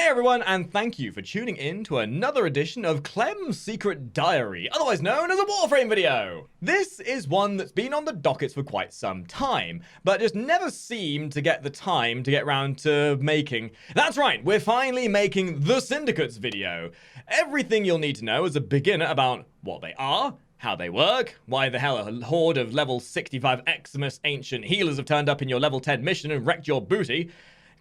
everyone, and thank you for tuning in to another edition of Clem's Secret Diary, otherwise known as a Warframe video. This is one that's been on the dockets for quite some time, but just never seemed to get the time to get around to making. That's right, we're finally making the Syndicates video. Everything you'll need to know as a beginner about what they are, how they work, why the hell a horde of level 65 Hexxus ancient healers have turned up in your level 10 mission and wrecked your booty.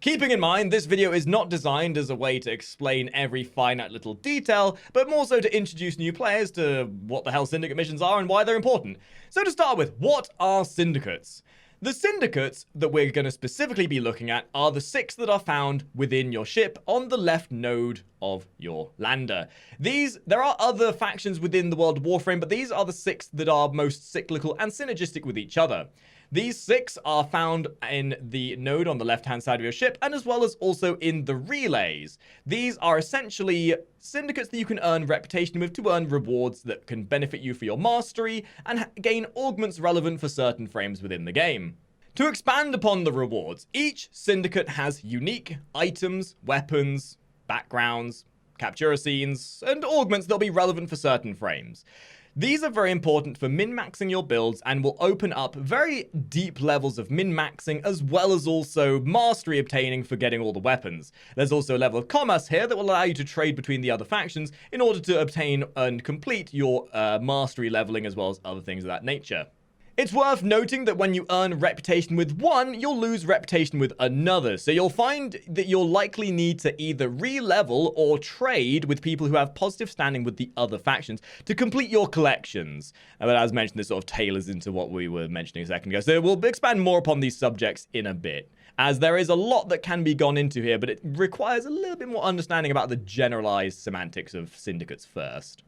Keeping in mind, this video is not designed as a way to explain every finite little detail, but more so to introduce new players to what the hell syndicate missions are and why they're important. So to start with, what are syndicates? The syndicates that we're going to specifically be looking at are the 6 that are found within your ship on the left node of your lander. There are other factions within the world of Warframe, but these are the 6 that are most cyclical and synergistic with each other. These 6 are found in the node on the left-hand side of your ship, and as well as also in the relays. These are essentially syndicates that you can earn reputation with to earn rewards that can benefit you for your mastery and gain augments relevant for certain frames within the game. To expand upon the rewards, each syndicate has unique items, weapons, backgrounds, captura scenes, and augments that'll be relevant for certain frames. These are very important for min-maxing your builds and will open up very deep levels of min-maxing as well as also mastery obtaining for getting all the weapons. There's also a level of commerce here that will allow you to trade between the other factions in order to obtain and complete your mastery leveling as well as other things of that nature. It's worth noting that when you earn reputation with one, you'll lose reputation with another. So you'll find that you'll likely need to either re-level or trade with people who have positive standing with the other factions to complete your collections. But as mentioned, this sort of tailors into what we were mentioning a second ago. So we'll expand more upon these subjects in a bit, as there is a lot that can be gone into here, but it requires a little bit more understanding about the generalized semantics of syndicates first.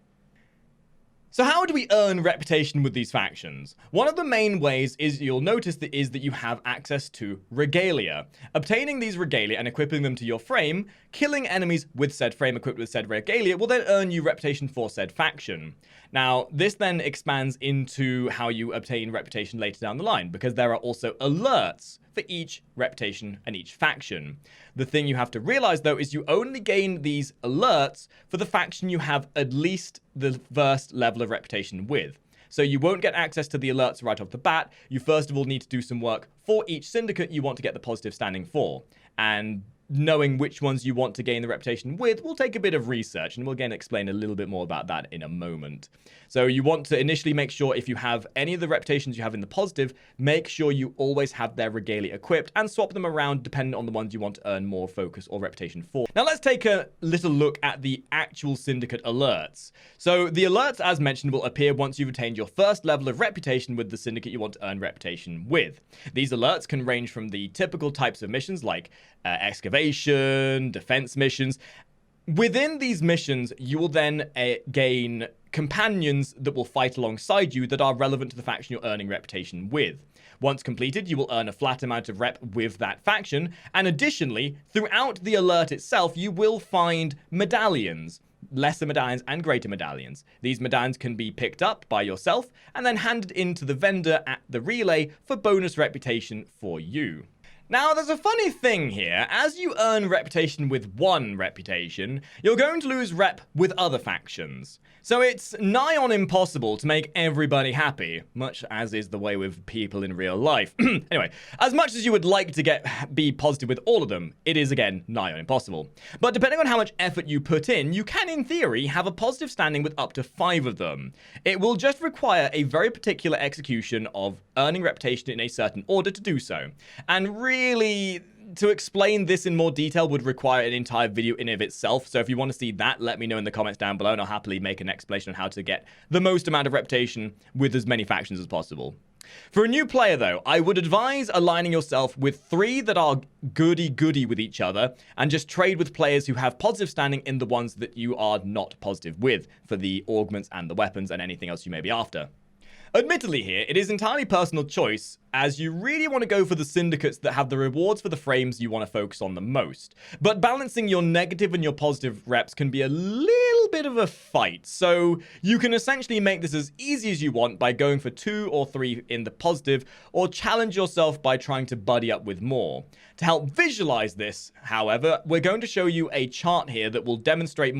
So how do we earn reputation with these factions? One of the main ways you'll notice that you have access to regalia. Obtaining these regalia and equipping them to your frame, killing enemies with said frame equipped with said regalia will then earn you reputation for said faction. Now, this then expands into how you obtain reputation later down the line, because there are also alerts for each reputation and each faction. The thing you have to realize, though, is you only gain these alerts for the faction you have at least the first level of reputation with. So you won't get access to the alerts right off the bat. You first of all need to do some work for each syndicate you want to get the positive standing for. And knowing which ones you want to gain the reputation with will take a bit of research, and we'll again explain a little bit more about that in a moment. So you want to initially make sure if you have any of the reputations you have in the positive, make sure you always have their regalia equipped and swap them around depending on the ones you want to earn more focus or reputation for. Now let's take a little look at the actual syndicate alerts. So the alerts, as mentioned, will appear once you've attained your first level of reputation with the syndicate you want to earn reputation with. These alerts can range from the typical types of missions like excavation, defense missions. Within these missions, you will then gain companions that will fight alongside you that are relevant to the faction you're earning reputation with. Once completed, you will earn a flat amount of rep with that faction, and additionally, throughout the alert itself, you will find medallions. Lesser medallions and greater medallions. These medallions can be picked up by yourself and then handed into the vendor at the relay for bonus reputation for you. Now, there's a funny thing here. As you earn reputation with one reputation, you're going to lose rep with other factions. So it's nigh on impossible to make everybody happy, much as is the way with people in real life. Anyway, as much as you would like to be positive with all of them, it is again nigh on impossible. But depending on how much effort you put in, you can in theory have a positive standing with up to 5 of them. It will just require a very particular execution of earning reputation in a certain order to do so. And really, to explain this in more detail would require an entire video in and of itself. So if you want to see that, let me know in the comments down below and I'll happily make an explanation on how to get the most amount of reputation with as many factions as possible. For a new player though, I would advise aligning yourself with 3 that are goody-goody with each other and just trade with players who have positive standing in the ones that you are not positive with for the augments and the weapons and anything else you may be after. Admittedly here, it is entirely personal choice, as you really want to go for the syndicates that have the rewards for the frames you want to focus on the most. But balancing your negative and your positive reps can be a little bit of a fight, so you can essentially make this as easy as you want by going for 2 or 3 in the positive, or challenge yourself by trying to buddy up with more. To help visualize this, however, we're going to show you a chart here that will demonstrate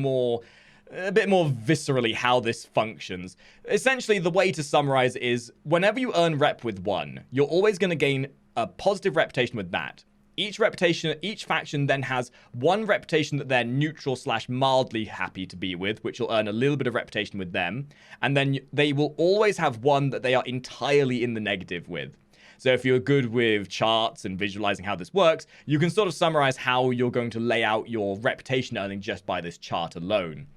a bit more viscerally how this functions. Essentially, the way to summarize is, whenever you earn rep with 1, you're always going to gain a positive reputation with that. Each faction then has 1 reputation that they're neutral / mildly happy to be with, which will earn a little bit of reputation with them. And then they will always have 1 that they are entirely in the negative with. So if you're good with charts and visualizing how this works, you can sort of summarize how you're going to lay out your reputation earning just by this chart alone.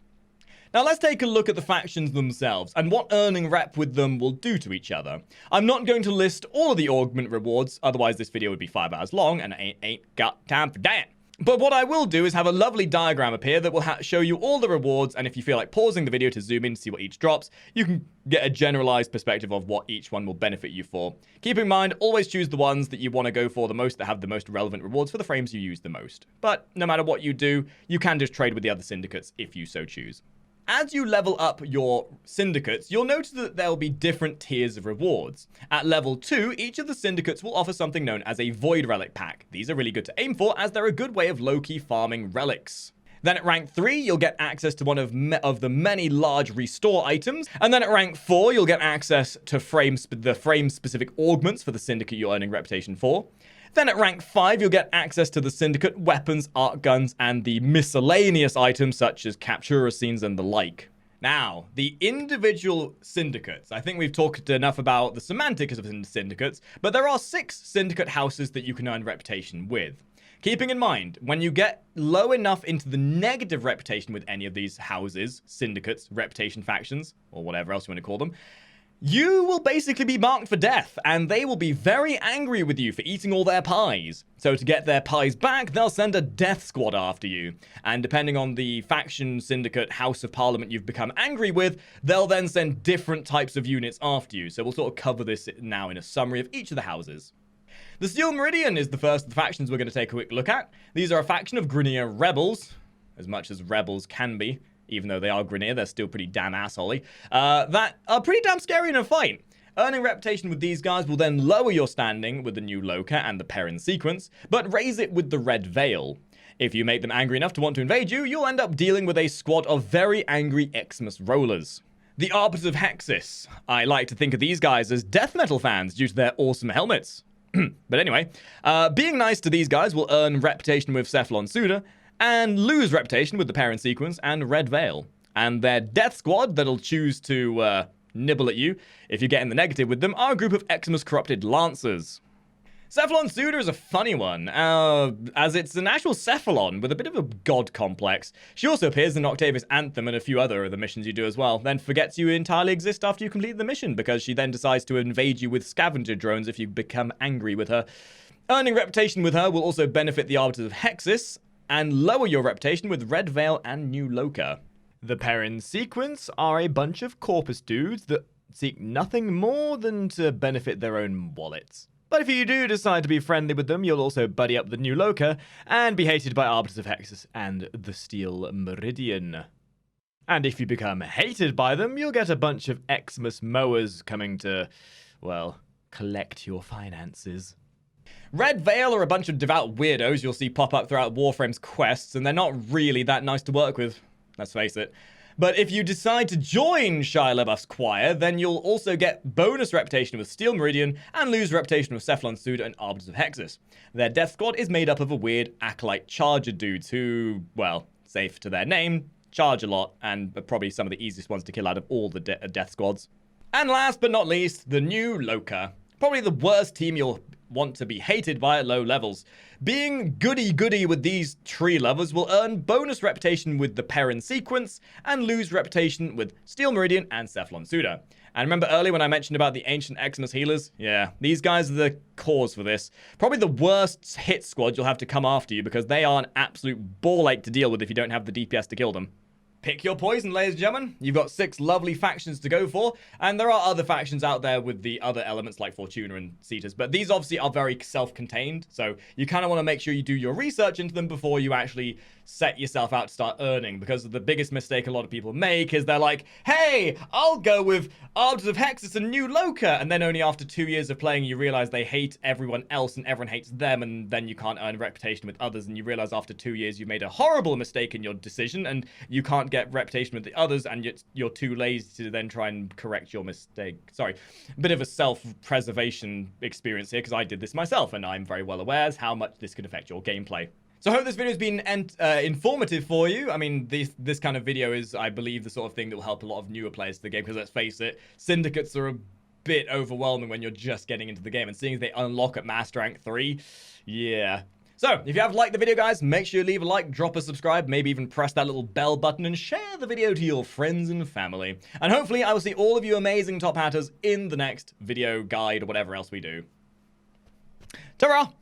Now let's take a look at the factions themselves and what earning rep with them will do to each other. I'm not going to list all of the augment rewards, otherwise this video would be 5 hours long and I ain't got time for that. But what I will do is have a lovely diagram up here that will show you all the rewards, and if you feel like pausing the video to zoom in to see what each drops, you can get a generalized perspective of what each one will benefit you for. Keep in mind, always choose the ones that you want to go for the most, that have the most relevant rewards for the frames you use the most. But no matter what you do, you can just trade with the other syndicates if you so choose. As you level up your syndicates, you'll notice that there will be different tiers of rewards. At level 2, each of the syndicates will offer something known as a Void Relic Pack. These are really good to aim for, as they're a good way of low-key farming relics. Then at rank 3, you'll get access to one of the many large restore items. And then at rank 4, you'll get access to the frame-specific augments for the syndicate you're earning reputation for. Then at rank 5, you'll get access to the syndicate weapons, arc guns, and the miscellaneous items such as captura scenes and the like. Now, the individual syndicates. I think we've talked enough about the semantics of syndicates, but there are 6 syndicate houses that you can earn reputation with. Keeping in mind, when you get low enough into the negative reputation with any of these houses, syndicates, reputation factions, or whatever else you want to call them, you will basically be marked for death, and they will be very angry with you for eating all their pies. So to get their pies back, they'll send a death squad after you. And depending on the faction, syndicate, House of Parliament you've become angry with, they'll then send different types of units after you. So we'll sort of cover this now in a summary of each of the houses. The Steel Meridian is the first of the factions we're going to take a quick look at. These are a faction of Grineer rebels, as much as rebels can be. Even though they are Grineer, they're still pretty damn assholey. That are pretty damn scary in a fight. Earning reputation with these guys will then lower your standing with the new Loka and the Perrin sequence, but raise it with the Red Veil. If you make them angry enough to want to invade you, you'll end up dealing with a squad of very angry Xmas rollers. The Arbiters of Hexxus. I like to think of these guys as death metal fans due to their awesome helmets. But anyway, being nice to these guys will earn reputation with Cephalon Souter, and lose reputation with the Perrin sequence and Red Veil. And their death squad that'll choose to nibble at you if you get in the negative with them are a group of Xmas corrupted lancers. Cephalon Souter is a funny one, as it's an actual Cephalon with a bit of a god complex. She also appears in Octavius Anthem and a few other of the missions you do as well, then forgets you entirely exist after you complete the mission, because she then decides to invade you with scavenger drones if you become angry with her. Earning reputation with her will also benefit the Arbiters of Hexxus, and lower your reputation with Red Veil and New Loka. The Perrin sequence are a bunch of corpus dudes that seek nothing more than to benefit their own wallets. But if you do decide to be friendly with them, you'll also buddy up the New Loka and be hated by Arbiters of Hexxus and the Steel Meridian. And if you become hated by them, you'll get a bunch of Xmas mowers coming to, well, collect your finances. Red Veil are a bunch of devout weirdos you'll see pop up throughout Warframe's quests, and they're not really that nice to work with, let's face it. But if you decide to join Shia LaBeouf's choir, then you'll also get bonus reputation with Steel Meridian and lose reputation with Cephalon Souter and Arbiters of Hexxus. Their death squad is made up of a weird acolyte charger dudes who, well, safe to their name, charge a lot, and are probably some of the easiest ones to kill out of all the death squads. And last but not least, the New Loka. Probably the worst team you'll want to be hated by at low levels. Being goody-goody with these tree lovers will earn bonus reputation with the Perrin sequence and lose reputation with Steel Meridian and Cephalon Souter. And remember earlier when I mentioned about the ancient Xmas healers? Yeah, these guys are the cause for this. Probably the worst hit squad you'll have to come after you, because they are an absolute ball ache to deal with if you don't have the DPS to kill them. pick your poison, ladies and gentlemen. You've got 6 lovely factions to go for, and there are other factions out there with the other elements like Fortuna and Cetus, but these obviously are very self-contained, so you kind of want to make sure you do your research into them before you actually set yourself out to start earning, because the biggest mistake a lot of people make is they're like, hey, I'll go with Arbiters of Hexxus and New Loka, and then only after 2 years of playing you realize they hate everyone else and everyone hates them, and then you can't earn reputation with others, and you realize after 2 years you made a horrible mistake in your decision, and you can't get reputation with the others, and you're too lazy to then try and correct your mistake. Sorry, a bit of a self-preservation experience here, because I did this myself, and I'm very well aware as how much this could affect your gameplay. So I hope this video has been informative for you. I mean, this kind of video is, I believe, the sort of thing that will help a lot of newer players to the game, because let's face it, Syndicates are a bit overwhelming when you're just getting into the game, and seeing as they unlock at Master Rank 3, yeah. So, if you have liked the video, guys, make sure you leave a like, drop a subscribe, maybe even press that little bell button, and share the video to your friends and family. And hopefully, I will see all of you amazing top hatters in the next video, guide, or whatever else we do. Ta-ra!